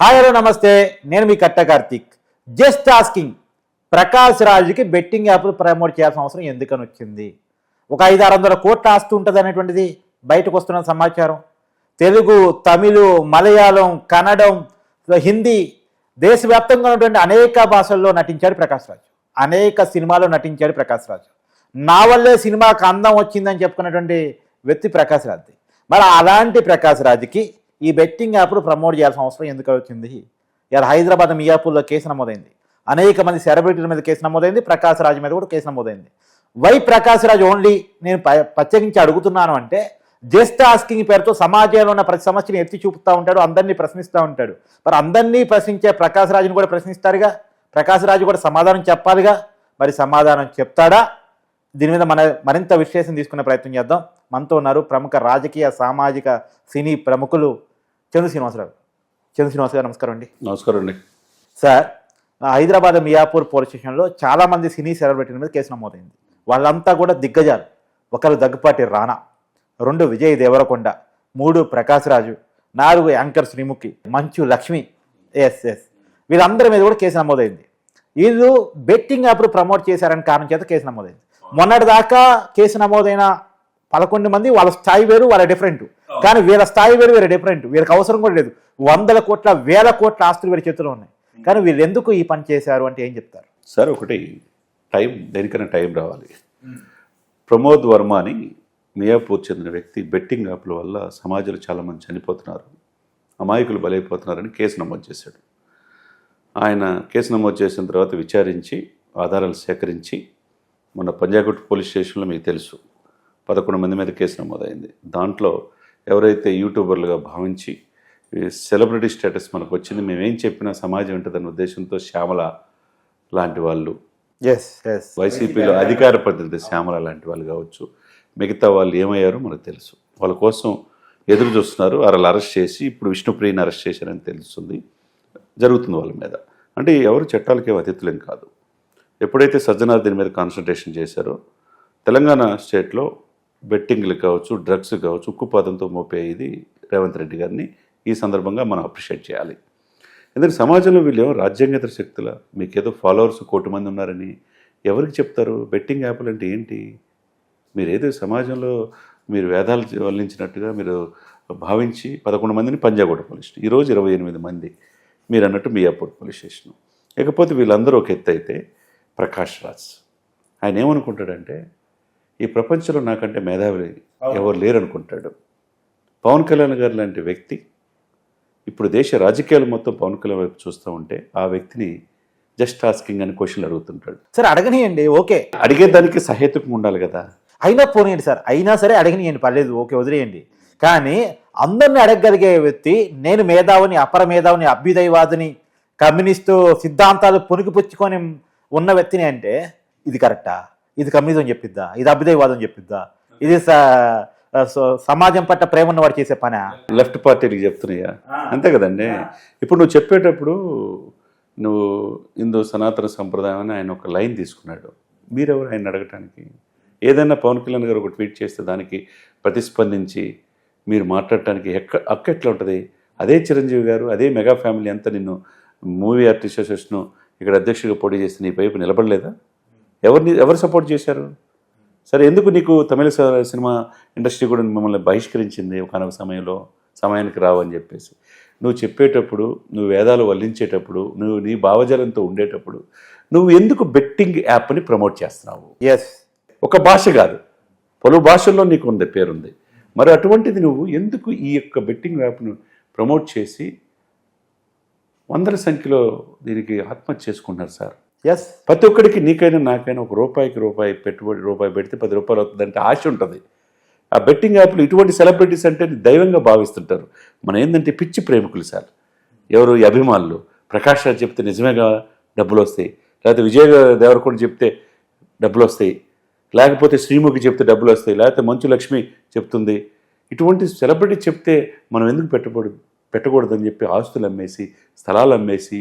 Hi hello నమస్తే, నేను మీ కట్ట కార్తీక్. జస్ట్ ఆస్కింగ్, ప్రకాష్ రాజ్కి బెట్టింగ్ యాప్లు ప్రమోట్ చేయాల్సిన అవసరం ఎందుకని వచ్చింది? ఒక 500-600 కోట్ల ఆస్తి ఉంటుంది అనేటువంటిది బయటకు వస్తున్న సమాచారం. తెలుగు, తమిళ, మలయాళం, కన్నడం, హిందీ, దేశవ్యాప్తంగా ఉన్నటువంటి అనేక భాషల్లో నటించాడు ప్రకాష్ రాజ్. అనేక సినిమాల్లో నటించాడు ప్రకాష్ రాజ్. నా వల్లే సినిమాకి అందం వచ్చిందని చెప్పుకున్నటువంటి వ్యక్తి ప్రకాష్ రాజ్. మరి అలాంటి ప్రకాష్ రాజ్కి ఈ బెట్టింగ్ యాప్లు ప్రమోట్ చేయాల్సిన అవసరం ఎందుకు వచ్చింది? ఇలా హైదరాబాద్ మియాపూర్లో కేసు నమోదైంది. అనేక మంది సెలబ్రిటీల మీద కేసు నమోదైంది. ప్రకాష్ రాజ్ మీద కూడా కేసు నమోదైంది. Why Prakash Raj only? నేను ప్రత్యేకించి అడుగుతున్నాను అంటే, జస్ట్ ఆస్కింగ్ పేరుతో సమాజంలో ఉన్న ప్రతి సమస్యని ఎత్తి చూపుతూ ఉంటాడు, అందరినీ ప్రశ్నిస్తూ ఉంటాడు. మరి అందరినీ ప్రశ్నించే ప్రకాష్ రాజ్ని కూడా ప్రశ్నిస్తారుగా, ప్రకాష్ రాజ్ కూడా సమాధానం చెప్పాలిగా. మరి సమాధానం చెప్తాడా? దీని మీద మరింత విశ్లేషణ తీసుకునే ప్రయత్నం చేద్దాం. మనతో ఉన్నారు ప్రముఖ రాజకీయ, సామాజిక, సినీ ప్రముఖులు చంద్ర శ్రీనివాసరావు. చంద్ర శ్రీనివాస్ గారు నమస్కారం అండి. నమస్కారం అండి. సార్, హైదరాబాద్ మియాపూర్ పోలీస్ స్టేషన్లో చాలామంది సినీ సెలబ్రిటీల మీద కేసు నమోదైంది. వాళ్ళంతా కూడా దిగ్గజాలు. ఒకరు దగ్గుపాటి రానా, 2 విజయ్ దేవరకొండ, 3 ప్రకాష్ రాజు, 4 యాంకర్ శ్రీముఖి, మంచు లక్ష్మి. వీళ్ళందరి మీద కూడా కేసు నమోదైంది. వీళ్ళు బెట్టింగ్ యాప్లు ప్రమోట్ చేశారని కారణం చేత కేసు నమోదైంది. మొన్నటిదాకా కేసు నమోదైన 11 మంది వాళ్ళ స్థాయి వేరు, వాళ్ళ డిఫరెంట్. కానీ వీళ్ళ స్థాయి వేరు, వేరే డిఫరెంట్. వీళ్ళకి అవసరం కూడా లేదు. 100 కోట్ల 1000 కోట్ల ఆస్తులు వీరి చేతిలో ఉన్నాయి. కానీ వీళ్ళు ఎందుకు ఈ పని చేశారు అంటే ఏం చెప్తారు? సార్, ఒకటి టైం, దేనికైనా టైం రావాలి. ప్రమోద్ వర్మ అని మియాపూర్ చెందిన వ్యక్తి బెట్టింగ్ యాప్ల వల్ల సమాజంలో చాలామంది చనిపోతున్నారు, అమాయకులు బలైపోతున్నారని కేసు నమోదు చేశాడు. ఆయన కేసు నమోదు చేసిన తర్వాత విచారించి ఆధారాలు సేకరించి మొన్న పంజాగుట్ పోలీస్ స్టేషన్లో మీకు తెలుసు 11 మంది మీద కేసు నమోదైంది. దాంట్లో ఎవరైతే యూట్యూబర్లుగా భావించి సెలబ్రిటీ స్టేటస్ మనకు వచ్చింది, మేమేం చెప్పినా సమాజం ఉంటుందన్న ఉద్దేశంతో శ్యామల లాంటి వాళ్ళు, వైసీపీలో అధికార ప్రతినిధి శ్యామల లాంటి వాళ్ళు కావచ్చు, మిగతా వాళ్ళు ఏమయ్యారో మనకు తెలుసు. వాళ్ళ కోసం ఎదురు చూస్తున్నారు. వాళ్ళు అరెస్ట్ చేసి ఇప్పుడు విష్ణుప్రియని అరెస్ట్ చేశారని తెలుస్తుంది. జరుగుతుంది వాళ్ళ మీద. అంటే ఎవరు చట్టాలకే అతిథులేం కాదు. ఎప్పుడైతే సజ్జనార్ దీని మీద కాన్సన్ట్రేషన్ చేశారో, తెలంగాణ స్టేట్లో బెట్టింగ్లు కావచ్చు, డ్రగ్స్ కావచ్చు, ఉక్కుపాదంతో మోపే ఇది రేవంత్ రెడ్డి గారిని ఈ సందర్భంగా మనం అప్రిషియేట్ చేయాలి. ఎందుకంటే సమాజంలో వీళ్ళేమో రాజ్యాంగేతర శక్తుల, మీకేదో ఫాలోవర్స్ 1 కోటి మంది ఉన్నారని ఎవరికి చెప్తారు? బెట్టింగ్ యాప్లు అంటే ఏంటి? మీరు ఏదో సమాజంలో మీరు వేదాలు వల్లించినట్టుగా మీరు భావించి 11 మందిని పంజాగుట్ట పోలీస్ స్టేషన్, ఈరోజు 28 మంది మీరు అన్నట్టు మియాపూర్ పోలీస్ స్టేషన్. ఇకపోతే వీళ్ళందరూ ఒక ఎత్తు అయితే, ప్రకాష్ రాజ్ ఆయన ఏమనుకుంటాడంటే, ఈ ప్రపంచంలో నాకంటే మేధావి ఎవరు లేరు అనుకుంటాడు. పవన్ కళ్యాణ్ గారు లాంటి వ్యక్తి ఇప్పుడు దేశ రాజకీయాలు మొత్తం పవన్ కళ్యాణ్ వైపు చూస్తూ ఉంటే, ఆ వ్యక్తిని జస్ట్ ఆస్కింగ్ అని క్వశ్చన్లు అడుగుతుంటాడు. Sir అడగనియండి, okay. అడిగేదానికి సహేతుకం ఉండాలి కదా. అయినా పోనీయండి సార్, అయినా సరే అడగనియండి, పర్లేదు, ఓకే, వదిలేయండి. కానీ అందరిని అడగగలిగే వ్యక్తి, నేను మేధావిని, అపర మేధావిని, అభ్యుదయవాదిని, కమ్యూనిస్టు సిద్ధాంతాలు పుణికిపుచ్చుకొని ఉన్న వ్యక్తిని అంటే ఇది కరెక్టా? ఇది కమ్యూనిజం చెప్పిద్దా? ఇది అభ్యుదయవాదం చెప్పిద్దా? ఇది సమాజం పట్ల ప్రేమ ఉన్నవాడు చేసే పనా? లెఫ్ట్ పార్టీలకు చెప్తున్నాయా? అంతే కదండి. ఇప్పుడు నువ్వు చెప్పేటప్పుడు నువ్వు హిందూ సనాతన సంప్రదాయం అని ఆయన ఒక లైన్ తీసుకున్నాడు. మీరెవరు ఆయన అడగటానికి? ఏదైనా పవన్ కళ్యాణ్ గారు ఒక ట్వీట్ చేస్తే దానికి ప్రతిస్పందించి మీరు మాట్లాడటానికి హక్కు ఎట్లా ఉంటుంది? అదే చిరంజీవి గారు, అదే మెగా ఫ్యామిలీ అంతా నిన్ను మూవీ ఆర్టిస్ట్ అసోసియేషన్ ఇక్కడ అధ్యక్షుడిగా పోటీ చేస్తే నీ వైపు నిలబడలేదా? ఎవరు సపోర్ట్ చేశారు? సరే, ఎందుకు నీకు తమిళ సినిమా ఇండస్ట్రీ కూడా మిమ్మల్ని బహిష్కరించింది ఒకనొక సమయానికి రావని చెప్పేసి? నువ్వు చెప్పేటప్పుడు, నువ్వు వేదాలు వల్లించేటప్పుడు, నువ్వు నీ భావజాలంతో ఉండేటప్పుడు నువ్వు ఎందుకు బెట్టింగ్ యాప్ని ప్రమోట్ చేస్తున్నావు? ఒక భాష కాదు, పలు భాషల్లో నీకు ఉంది, పేరుంది. మరి అటువంటిది నువ్వు ఎందుకు ఈ యొక్క బెట్టింగ్ యాప్ను ప్రమోట్ చేసి వందల సంఖ్యలో దీనికి ఆత్మహత్య చేసుకుంటున్నారు సార్? ప్రతి ఒక్కడికి, నీకైనా నాకైనా, ఒక రూపాయి పెట్టుబడి, రూపాయి పెడితే 10 రూపాయలు అవుతుందంటే ఆశ ఉంటుంది. ఆ బెట్టింగ్ యాప్లు ఇటువంటి సెలబ్రిటీస్ అంటే దైవంగా భావిస్తుంటారు. మనం ఏంటంటే పిచ్చి ప్రేమికులు సార్. ఎవరు? ఈ అభిమానులు. ప్రకాష్ రాజ్ చెప్తే నిజమేగా డబ్బులు వస్తాయి, లేకపోతే విజయ్ దేవరకొండ చెప్తే డబ్బులు వస్తాయి, లేకపోతే శ్రీముఖి చెప్తే డబ్బులు వస్తాయి, లేకపోతే మంచు లక్ష్మి చెప్తుంది. ఇటువంటి సెలబ్రిటీ చెప్తే మనం ఎందుకు పెట్టకూడదని చెప్పి ఆస్తులు అమ్మేసి, స్థలాలు అమ్మేసి,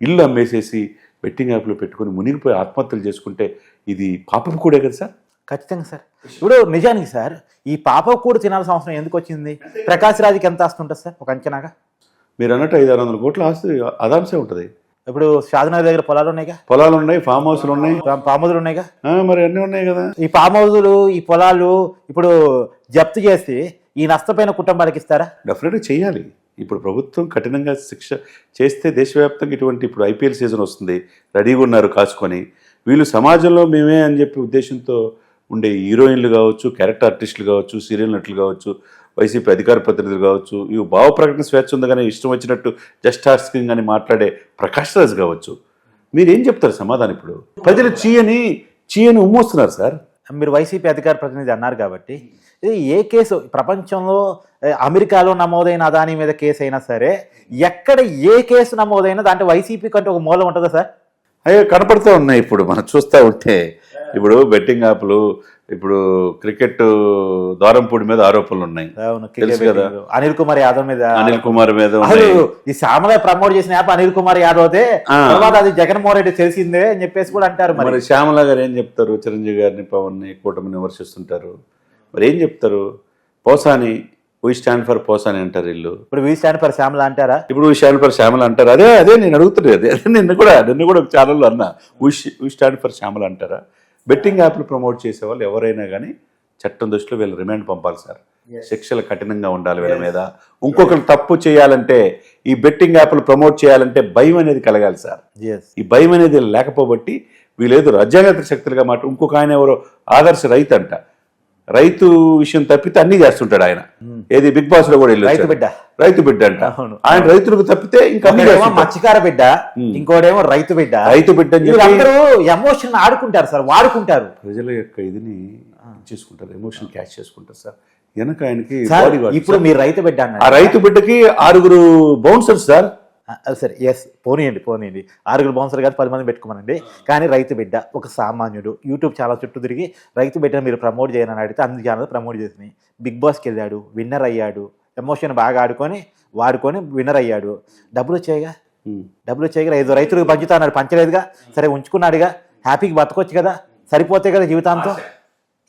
ఇల్లు అమ్మేసేసి బెట్టింగ్ యాప్లో పెట్టుకొని మునిగిపోయి ఆత్మహత్యలు చేసుకుంటే ఇది పాపం కూడా కదా సార్? ఖచ్చితంగా సార్. ఇప్పుడు నిజానికి సార్, ఈ పాప కూడా తినాల్సిన అవసరం ఎందుకు వచ్చింది? ప్రకాష్ రాజ్కి ఎంత ఆస్తి ఉంటుంది సార్ ఒక అంచనాగా? మీరు అన్నట్టు 500-600 కోట్ల ఆస్తి అదాంశే ఉంటుంది. ఇప్పుడు షాద్నగర్ దగ్గర పొలాలు ఉన్నాయిగా, పొలాలు ఉన్నాయి, ఫామ్ హౌస్లు ఉన్నాయి, ఫామ్ హౌస్లు ఉన్నాయిగా, మరి అన్నీ ఉన్నాయి కదా. ఈ ఫామ్ హౌస్లు ఈ పొలాలు ఇప్పుడు జప్తు చేసి ఈ నష్టపోయిన కుటుంబాలకు ఇస్తారా? డెఫినెట్గా చేయాలి. ఇప్పుడు ప్రభుత్వం కఠినంగా శిక్ష చేస్తే దేశవ్యాప్తంగా ఇటువంటి ఇప్పుడు ఐపీఎల్ సీజన్ వస్తుంది, రెడీగా ఉన్నారు కాచుకొని. వీళ్ళు సమాజంలో మేమే అని చెప్పి ఉద్దేశంతో ఉండే హీరోయిన్లు కావచ్చు, క్యారెక్టర్ ఆర్టిస్టులు కావచ్చు, సీరియల్ నటులు కావచ్చు, వైసీపీ అధికార ప్రతినిధులు కావచ్చు, ఇవి భావ ప్రకటన స్వేచ్ఛ ఉంది కానీ ఇష్టం వచ్చినట్టు జస్ట్ ఆస్కింగ్ అని మాట్లాడే ప్రకాష్ రాజ్ కావచ్చు, మీరేం చెప్తారు సమాధానం? ఇప్పుడు ప్రజలు చీయని ఉమ్మొస్తున్నారు సార్. మీరు వైసీపీ అధికార ప్రతినిధి అన్నారు కాబట్టి ఇది ఏ కేసు ప్రపంచంలో అమెరికాలో నమోదైన అదానీ మీద కేసు అయినా సరే ఎక్కడ ఏ కేసు నమోదైనా దాంట్లో వైసీపీ కంటే ఒక మూలం ఉంటుందా సార్? అయ్యో కనపడుతూ ఉన్నాయి. ఇప్పుడు మనం చూస్తూ ఉంటే ఇప్పుడు బెట్టింగ్ యాప్లు, ఇప్పుడు క్రికెట్ ద్వారంపూడి మీద ఆరోపణలు ఉన్నాయి, తెలుసు కదా. అనిల్ కుమార్ యాదవ్ మీద ఈ శ్యామల ప్రమోట్ చేసిన యాప్ అనిల్ కుమార్ యాదవ్ తర్వాత అది జగన్మోహన్ రెడ్డి తెలిసిందే అని చెప్పేసి కూడా అంటారు. మరి శ్యామల గారు ఏం చెప్తారు? చిరంజీవి గారిని, పవన్ ని, కూటమిని విమర్శిస్తుంటారు. మరి ఏం చెప్తారు? Posani we stand for Posani అంటారు వీళ్ళు. ఇప్పుడు వీ స్టాండ్ ఫర్ శ్యామల అంటారా? ఇప్పుడు వీ స్టాండ్ ఫర్ శ్యామల అంటారు. అదే నేను అడుగుతున్నాను. అదే నిన్న కూడా ఒక ఛానల్లో అన్నా, వీ స్టాండ్ ఫర్ శ్యామల అంటారా? బెట్టింగ్ యాప్లు ప్రమోట్ చేసే వాళ్ళు ఎవరైనా కానీ చట్టం దృష్టిలో వీళ్ళు రిమాండ్ పంపాలి సార్. శిక్షలు కఠినంగా ఉండాలి వీళ్ళ మీద. ఇంకొకరు తప్పు చేయాలంటే, ఈ బెట్టింగ్ యాప్లు ప్రమోట్ చేయాలంటే భయం అనేది కలగాలి సార్. ఈ భయం అనేది లేకపోబట్టి వీళ్ళేదో రాజ్యాంగేతర శక్తులుగా ఇంకొక ఆయన ఎవరో ఆదర్శ రైతు అంట, రైతు విషయం తప్పితే అన్ని చేస్తుంటాడు ఆయన. ఏది బిగ్ బాస్ లో కూడా రైతు బిడ్డ అంట ఆయన. రైతులకు తప్పితే ఇంకా మత్స్యకార బిడ్డ, ఇంకోటేమో రైతు బిడ్డ అని అందరూ ఎమోషన్ ఆడుకుంటారు సార్, వాడుకుంటారు. ప్రజల యొక్క ఇదిని చేసుకుంటారు, ఎమోషన్ క్యాచ్ చేసుకుంటారు సార్. వెనక ఆయనకి ఇప్పుడు మీరు రైతు బిడ్డ ఆ రైతు బిడ్డకి 6 బౌన్సర్స్ సార్. సరే ఎస్ పోనీయండి 6 బౌన్సర్ కాదు 10 మంది పెట్టుకోమనండి. కానీ రైతు బిడ్డ ఒక సామాన్యుడు యూట్యూబ్ చాలా చుట్టూ తిరిగి రైతు బిడ్డను మీరు ప్రమోట్ చేయనని అడిగితే అన్ని ఛానల్ ప్రమోట్ చేసినాయి. బిగ్ బాస్కి వెళ్ళాడు, విన్నర్ అయ్యాడు, ఎమోషన్ బాగా వాడుకొని విన్నర్ అయ్యాడు. డబ్బులు వచ్చాయిగా 5 రైతులకు పంచుతా అన్నాడు, పంచలేదుగా. సరే ఉంచుకున్నాడుగా, హ్యాపీగా బతకొచ్చు కదా, సరిపోతే కదా జీవితాంతం.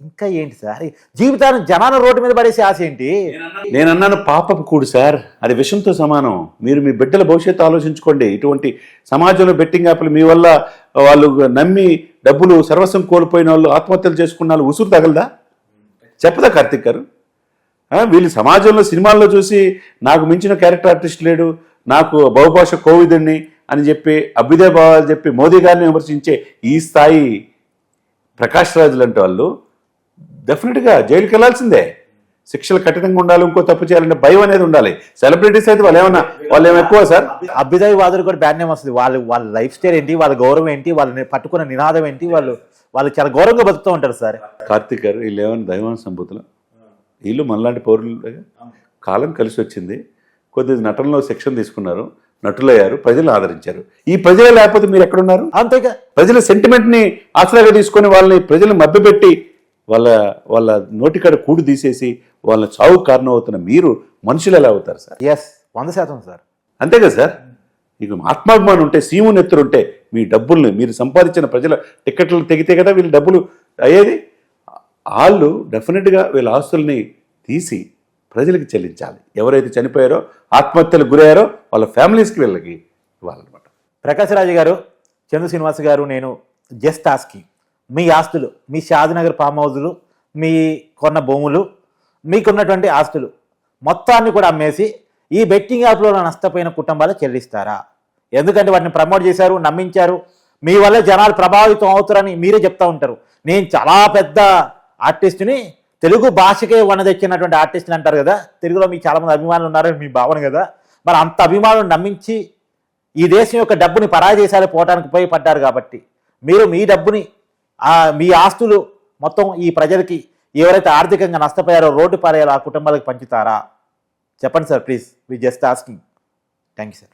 ఇంకా ఏంటి సార్ జీవితాన్ని జనాల రోడ్డు మీద పడేసి ఆశ ఏంటి? నేను అన్నాను పాపపు కూడు సార్, అది విషంతో సమానం. మీరు మీ బిడ్డల భవిష్యత్తు ఆలోచించుకోండి. ఇటువంటి సమాజంలో బెట్టింగ్ యాప్లు మీ వల్ల వాళ్ళు నమ్మి డబ్బులు సర్వస్వం కోల్పోయిన వాళ్ళు, ఆత్మహత్యలు చేసుకున్న వాళ్ళు ఉసురు తగలదా? చెప్పదా కార్తిక్ గారు? వీళ్ళు సమాజంలో సినిమాల్లో చూసి నాకు మించిన క్యారెక్టర్ ఆర్టిస్ట్ లేడు, నాకు బహుభాష కోవిదుణ్ణి అని చెప్పి అభ్యుదయ భావాలు చెప్పి మోదీ గారిని విమర్శించే ఈ స్థాయి ప్రకాష్ రాజులు అంటే వాళ్ళు డెఫినెట్గా జైలుకి వెళ్లాల్సిందే. శిక్షలు కఠినంగా ఉండాలి, ఇంకో తప్పు చేయాలంటే భయం అనేది ఉండాలి. సెలబ్రిటీస్ అయితే వాళ్ళు ఏమో ఎక్కువ సార్. అభ్యుదయవాదులు కూడా బ్యాడ్ నేమ్ వస్తుంది. వాళ్ళ లైఫ్ స్టైల్ ఏంటి, వాళ్ళ గౌరవం ఏంటి, వాళ్ళని పట్టుకున్న నినాదం ఏంటి, వాళ్ళు చాలా గౌరవంగా బతుకుతూ ఉంటారు సార్. కార్తిక్ గారు వీళ్ళు ఏమైనా దైవాన సంబూతులు, వీళ్ళు మనలాంటి పౌరులు. కాలం కలిసి వచ్చింది, కొద్ది నటనలో శిక్షణ తీసుకున్నారు, నటులయ్యారు, ప్రజలు ఆదరించారు. ఈ ప్రజలే లేకపోతే మీరు ఎక్కడున్నారు? అంతేగా ప్రజల సెంటిమెంట్ని ఆశ్రయంగా తీసుకొని వాళ్ళని ప్రజలను మభ్యపెట్టి వాళ్ళ నోటికాడ కూడు తీసేసి వాళ్ళ చావు కారణం అవుతున్న మీరు మనుషులు ఎలా అవుతారు సార్? 100% సార్. అంతే కదా సార్. మీకు ఆత్మాభిమానం ఉంటే, సీము నెత్తురుంటే మీ డబ్బుల్ని మీరు సంపాదించిన ప్రజల టిక్కెట్లు తెగితే కదా వీళ్ళు డబ్బులు అయ్యేది. వాళ్ళు డెఫినెట్గా వీళ్ళ ఆస్తుల్ని తీసి ప్రజలకు చెల్లించాలి. ఎవరైతే చనిపోయారో, ఆత్మహత్యలకు గురయ్యారో వాళ్ళ ఫ్యామిలీస్కి వీళ్ళకి ఇవ్వాలన్నమాట. ప్రకాష్ రాజు గారు, చంద్ర శ్రీనివాస్ గారు, నేను జస్ట్ ఆస్కింగ్, మీ ఆస్తులు, మీ షాద్నగర్ ఫామ్ హౌజులు, మీ కొన్న భూములు, మీకున్నటువంటి ఆస్తులు మొత్తాన్ని కూడా అమ్మేసి ఈ బెట్టింగ్ యాప్లో నష్టపోయిన కుటుంబాలు చెల్లిస్తారా? ఎందుకంటే వాటిని ప్రమోట్ చేశారు, నమ్మించారు, మీ వల్ల జనాలు ప్రభావితం అవుతారని మీరే చెప్తా ఉంటారు. నేను చాలా పెద్ద ఆర్టిస్ట్ని, తెలుగు భాషకే వనదెచ్చినటువంటి ఆర్టిస్ట్ని అంటారు కదా, తెలుగులో మీకు చాలామంది అభిమానులు ఉన్నారని మీ భావన కదా. మరి అంత అభిమానులు నమ్మించి ఈ దేశం యొక్క డబ్బుని పరాయి దేశాలు పోవడానికి ఉపయోగపడ్డారు కాబట్టి మీరు మీ డబ్బుని, మీ ఆస్తులు మొత్తం ఈ ప్రజలకి ఎవరైతే ఆర్థికంగా నష్టపోయారో, రోడ్డు పారేయాలో ఆ కుటుంబాలకు పంచుతారా? చెప్పండి sir please. We just asking. Thank you sir.